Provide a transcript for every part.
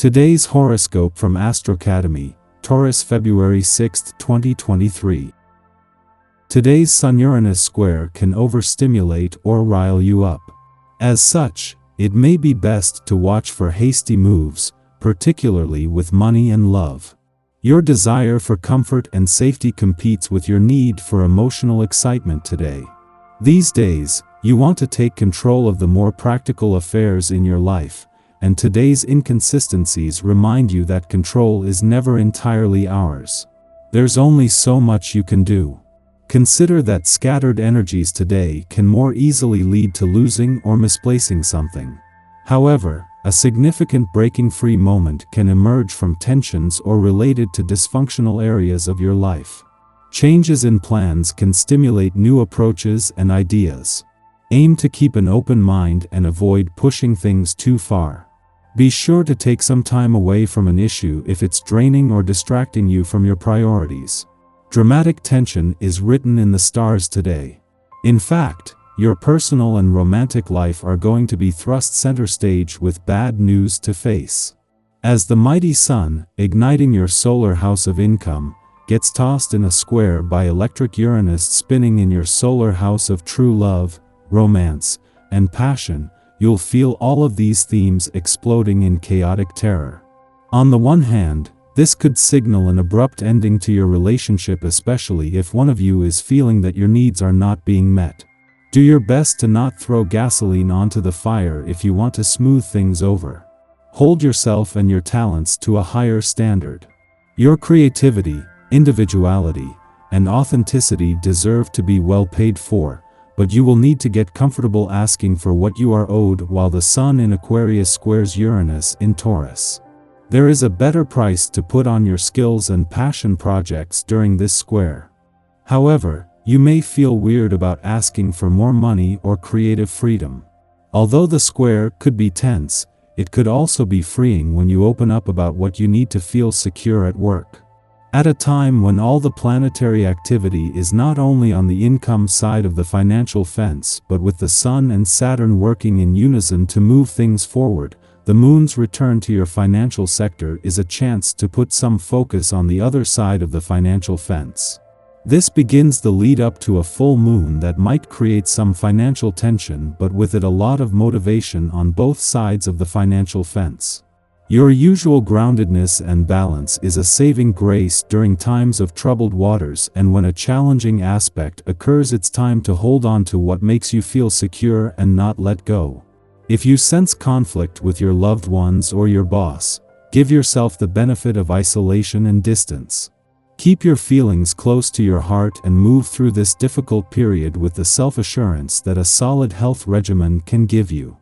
Today's horoscope from Astrocademy, Taurus, February 6, 2023. Today's Sun-Uranus square can overstimulate or rile you up. As such, it may be best to watch for hasty moves, particularly with money and love. Your desire for comfort and safety competes with your need for emotional excitement today. These days, you want to take control of the more practical affairs in your life, and today's inconsistencies remind you that control is never entirely ours. There's only so much you can do. Consider that scattered energies today can more easily lead to losing or misplacing something. However, a significant breaking free moment can emerge from tensions or related to dysfunctional areas of your life. Changes in plans can stimulate new approaches and ideas. Aim to keep an open mind and avoid pushing things too far. Be sure to take some time away from an issue if it's draining or distracting you from your priorities. Dramatic tension is written in the stars today. In fact, your personal and romantic life are going to be thrust center stage with bad news to face. As the mighty sun, igniting your solar house of income, gets tossed in a square by electric Uranus spinning in your solar house of true love, romance, and passion, you'll feel all of these themes exploding in chaotic terror. On the one hand, this could signal an abrupt ending to your relationship, especially if one of you is feeling that your needs are not being met. Do your best to not throw gasoline onto the fire if you want to smooth things over. Hold yourself and your talents to a higher standard. Your creativity, individuality, and authenticity deserve to be well paid for, but you will need to get comfortable asking for what you are owed while the Sun in Aquarius squares Uranus in Taurus. There is a better price to put on your skills and passion projects during this square. However, you may feel weird about asking for more money or creative freedom. Although the square could be tense, it could also be freeing when you open up about what you need to feel secure at work. At a time when all the planetary activity is not only on the income side of the financial fence but with the Sun and Saturn working in unison to move things forward, the Moon's return to your financial sector is a chance to put some focus on the other side of the financial fence. This begins the lead up to a full moon that might create some financial tension, but with it a lot of motivation on both sides of the financial fence. Your usual groundedness and balance is a saving grace during times of troubled waters, and when a challenging aspect occurs, it's time to hold on to what makes you feel secure and not let go. If you sense conflict with your loved ones or your boss, give yourself the benefit of isolation and distance. Keep your feelings close to your heart and move through this difficult period with the self-assurance that a solid health regimen can give you.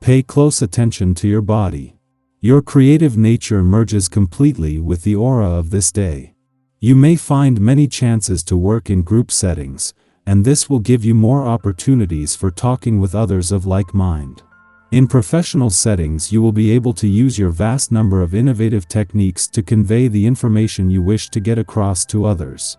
Pay close attention to your body. Your creative nature merges completely with the aura of this day. You may find many chances to work in group settings, and this will give you more opportunities for talking with others of like mind. In professional settings, you will be able to use your vast number of innovative techniques to convey the information you wish to get across to others.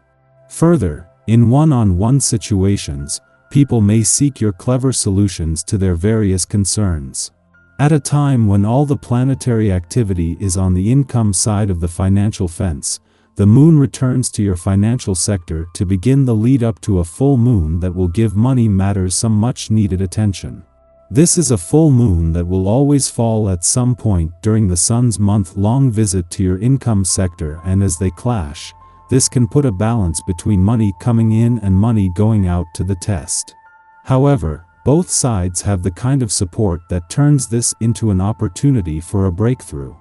Further, in one-on-one situations, people may seek your clever solutions to their various concerns. At a time when all the planetary activity is on the income side of the financial fence, the Moon returns to your financial sector to begin the lead up to a full moon that will give money matters some much needed attention. This is a full moon that will always fall at some point during the Sun's month-long visit to your income sector, and as they clash, this can put a balance between money coming in and money going out to the test. However, both sides have the kind of support that turns this into an opportunity for a breakthrough.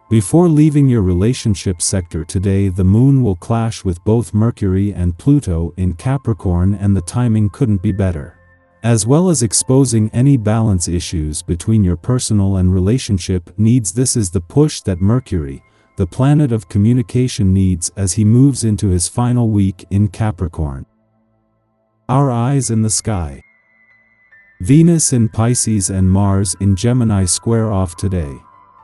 Before leaving your relationship sector today, the Moon will clash with both Mercury and Pluto in Capricorn, and the timing couldn't be better. As well as exposing any balance issues between your personal and relationship needs, this is the push that Mercury, the planet of communication, needs as he moves into his final week in Capricorn. Our eyes in the sky. Venus in Pisces and Mars in Gemini square off today.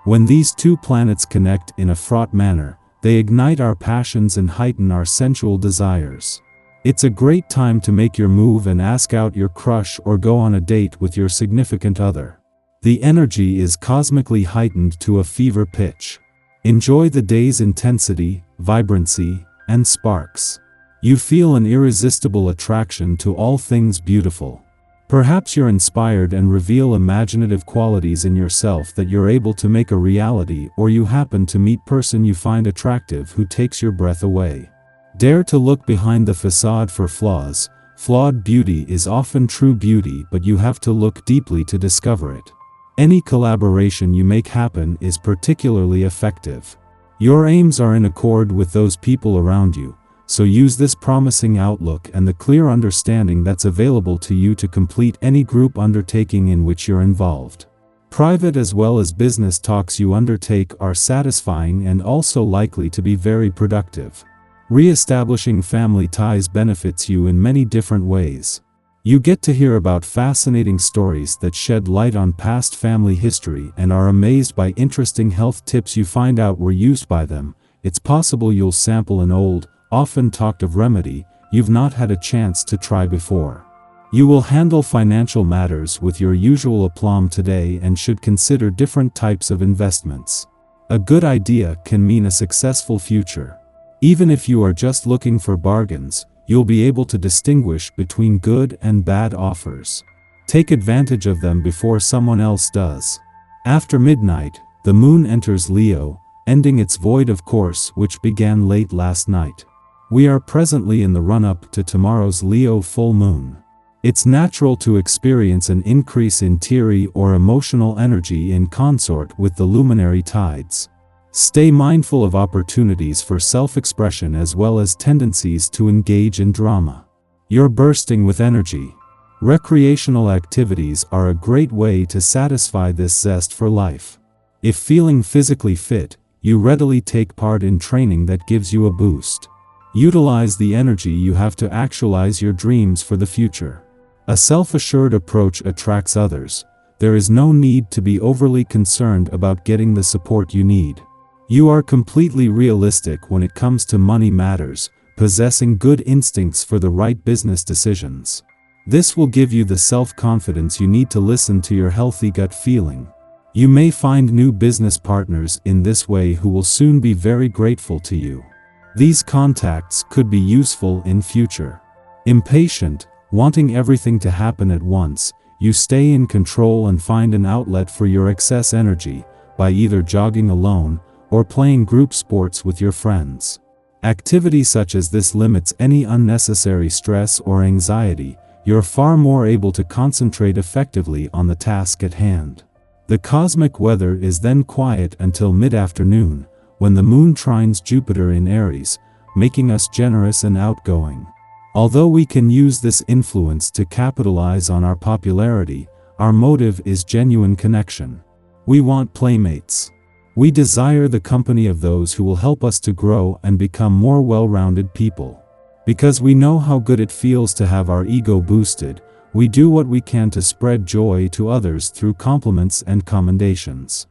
When these two planets connect in a fraught manner, they ignite our passions and heighten our sensual desires. It's a great time to make your move and ask out your crush or go on a date with your significant other. The energy is cosmically heightened to a fever pitch. Enjoy the day's intensity, vibrancy, and sparks. You feel an irresistible attraction to all things beautiful. Perhaps you're inspired and reveal imaginative qualities in yourself that you're able to make a reality, or you happen to meet person you find attractive who takes your breath away. Dare to look behind the facade for flaws. Flawed beauty is often true beauty, but you have to look deeply to discover it. Any collaboration you make happen is particularly effective. Your aims are in accord with those people around you, so use this promising outlook and the clear understanding that's available to you to complete any group undertaking in which you're involved. Private as well as business talks you undertake are satisfying and also likely to be very productive. Re-establishing family ties benefits you in many different ways. You get to hear about fascinating stories that shed light on past family history and are amazed by interesting health tips you find out were used by them. It's possible you'll sample an old, often talked of remedy you've not had a chance to try before. You will handle financial matters with your usual aplomb today and should consider different types of investments. A good idea can mean a successful future. Even if you are just looking for bargains, you'll be able to distinguish between good and bad offers. Take advantage of them before someone else does. After midnight, the moon enters Leo, ending its void of course which began late last night. We are presently in the run-up to tomorrow's Leo full moon. It's natural to experience an increase in teary or emotional energy in consort with the luminary tides. Stay mindful of opportunities for self-expression as well as tendencies to engage in drama. You're bursting with energy. Recreational activities are a great way to satisfy this zest for life. If feeling physically fit, you readily take part in training that gives you a boost. Utilize the energy you have to actualize your dreams for the future. A self-assured approach attracts others. There is no need to be overly concerned about getting the support you need. You are completely realistic when it comes to money matters, possessing good instincts for the right business decisions. This will give you the self-confidence you need to listen to your healthy gut feeling. You may find new business partners in this way who will soon be very grateful to you. These contacts could be useful in future. Impatient, wanting everything to happen at once, you stay in control and find an outlet for your excess energy by either jogging alone or playing group sports with your friends. Activity such as this limits any unnecessary stress or anxiety. You're far more able to concentrate effectively on the task at hand. The cosmic weather is then quiet until mid-afternoon, when the moon trines Jupiter in Aries, making us generous and outgoing. Although we can use this influence to capitalize on our popularity, our motive is genuine connection. We want playmates. We desire the company of those who will help us to grow and become more well-rounded people. Because we know how good it feels to have our ego boosted, we do what we can to spread joy to others through compliments and commendations.